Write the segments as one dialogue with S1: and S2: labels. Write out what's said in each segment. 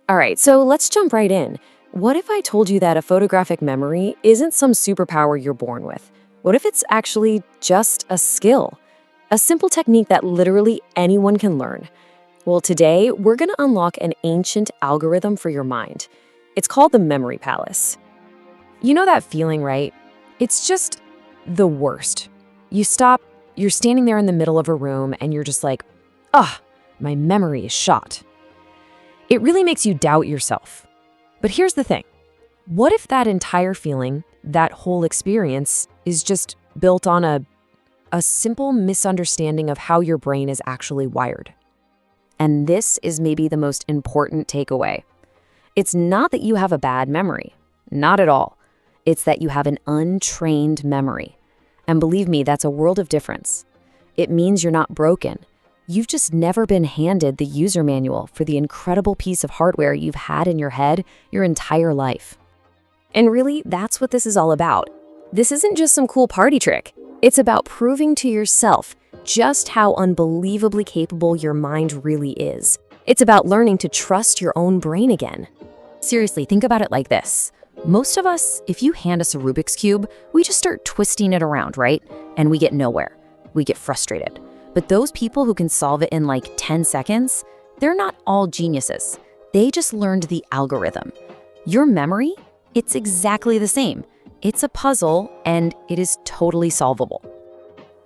S1: All right, so let's jump right in. What if I told you that a photographic memory isn't some superpower you're born with? What if it's actually just a skill? A simple technique that literally anyone can learn. Well, today we're going to unlock an ancient algorithm for your mind. It's called the memory palace. You know that feeling, right? It's just the worst. You stop, you're standing there in the middle of a room, and you're just like, ah, my memory is shot. It really makes you doubt yourself. But here's the thing. What if that entire feeling, that whole experience, is just built on a simple misunderstanding of how your brain is actually wired? And this is maybe the most important takeaway. It's not that you have a bad memory. Not at all. It's that you have an untrained memory. And believe me, that's a world of difference. It means you're not broken. You've just never been handed the user manual for the incredible piece of hardware you've had in your head your entire life. And really, that's what this is all about. This isn't just some cool party trick. It's about proving to yourself just how unbelievably capable your mind really is. It's about learning to trust your own brain again. Seriously, think about it like this. Most of us, if you hand us a Rubik's Cube, we just start twisting it around, right? And we get nowhere. We get frustrated. But those people who can solve it in like 10 seconds, they're not all geniuses. They just learned the algorithm. Your memory, it's exactly the same. It's a puzzle, and it is totally solvable.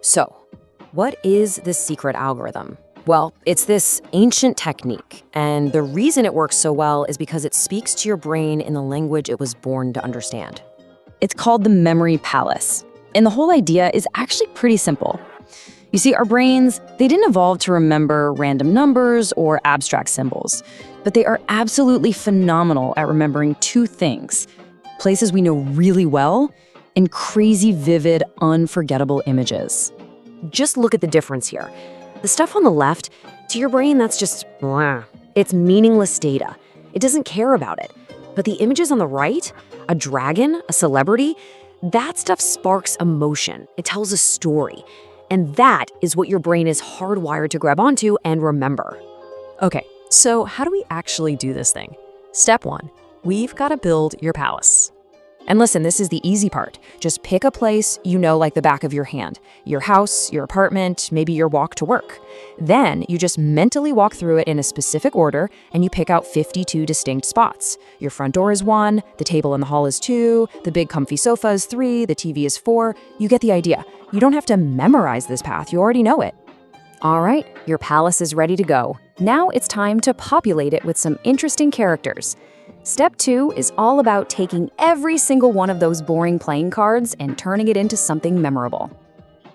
S1: So, what is the secret algorithm? Well, it's this ancient technique, and the reason it works so well is because it speaks to your brain in the language it was born to understand. It's called the memory palace, and the whole idea is actually pretty simple. You see, our brains, they didn't evolve to remember random numbers or abstract symbols, but they are absolutely phenomenal at remembering two things: places we know really well and crazy, vivid, unforgettable images. Just look at the difference here. The stuff on the left, to your brain, that's just blah. It's meaningless data. It doesn't care about it. But the images on the right, a dragon, a celebrity, that stuff sparks emotion. It tells a story. And that is what your brain is hardwired to grab onto and remember. Okay, so how do we actually do this thing? Step 1, we've got to build your palace. And listen, this is the easy part. Just pick a place you know like the back of your hand. Your house, your apartment, maybe your walk to work. Then you just mentally walk through it in a specific order, and you pick out 52 distinct spots. Your front door is 1, the table in the hall is 2, the big comfy sofa is 3, the TV is 4. You get the idea. You don't have to memorize this path, you already know it. All right, your palace is ready to go. Now it's time to populate it with some interesting characters. Step 2 is all about taking every single one of those boring playing cards and turning it into something memorable.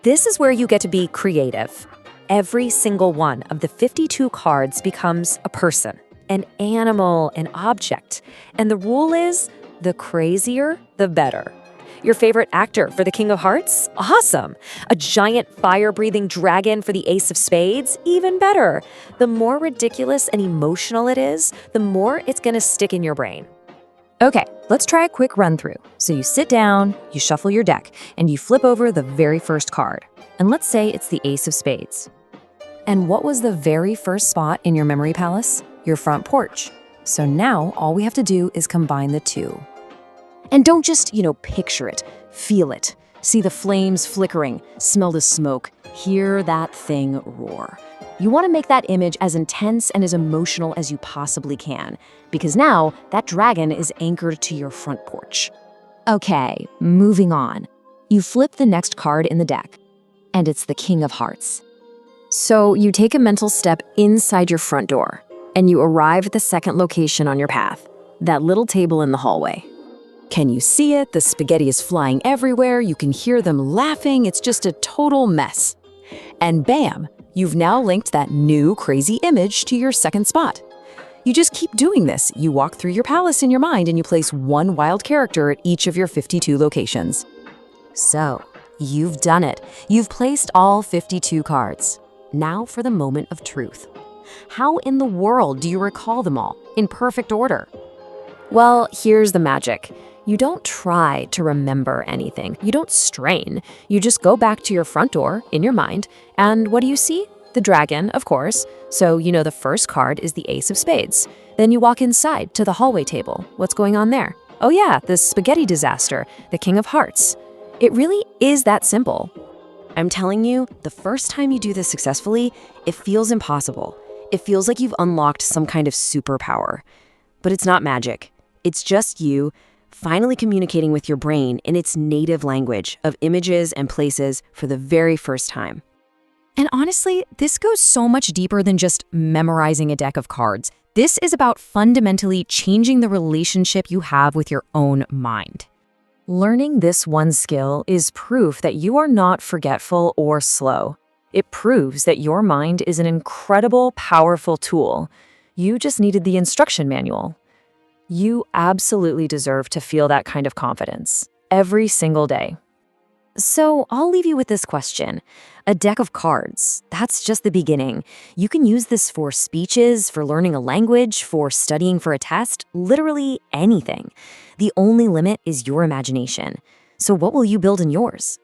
S1: This is where you get to be creative. Every single one of the 52 cards becomes a person, an animal, an object. And the rule is, the crazier, the better. Your favorite actor for the King of Hearts? Awesome! A giant fire-breathing dragon for the Ace of Spades? Even better! The more ridiculous and emotional it is, the more it's gonna stick in your brain. Okay, let's try a quick run-through. So you sit down, you shuffle your deck, and you flip over the very first card. And let's say it's the Ace of Spades. And what was the very first spot in your memory palace? Your front porch. So now all we have to do is combine the two. And don't just, picture it, feel it. See the flames flickering, smell the smoke, hear that thing roar. You want to make that image as intense and as emotional as you possibly can, because now that dragon is anchored to your front porch. Okay, moving on. You flip the next card in the deck, and it's the King of Hearts. So you take a mental step inside your front door, and you arrive at the second location on your path, that little table in the hallway. Can you see it? The spaghetti is flying everywhere. You can hear them laughing. It's just a total mess. And bam, you've now linked that new crazy image to your second spot. You just keep doing this. You walk through your palace in your mind and you place one wild character at each of your 52 locations. So, you've done it. You've placed all 52 cards. Now for the moment of truth. How in the world do you recall them all in perfect order? Well, here's the magic. You don't try to remember anything. You don't strain. You just go back to your front door in your mind, and what do you see? The dragon, of course. So you know the first card is the ace of spades. Then you walk inside to the hallway table. What's going on there? Oh yeah, the spaghetti disaster, the king of hearts. It really is that simple. I'm telling you, the first time you do this successfully, it feels impossible. It feels like you've unlocked some kind of superpower. But it's not magic. It's just you finally communicating with your brain in its native language of images and places for the very first time. And honestly, this goes so much deeper than just memorizing a deck of cards. This is about fundamentally changing the relationship you have with your own mind. Learning this one skill is proof that you are not forgetful or slow. It proves that your mind is an incredible, powerful tool. You just needed the instruction manual. You absolutely deserve to feel that kind of confidence every single day. So I'll leave you with this question. A deck of cards, that's just the beginning. You can use this for speeches, for learning a language, for studying for a test, literally anything. The only limit is your imagination. So what will you build in yours?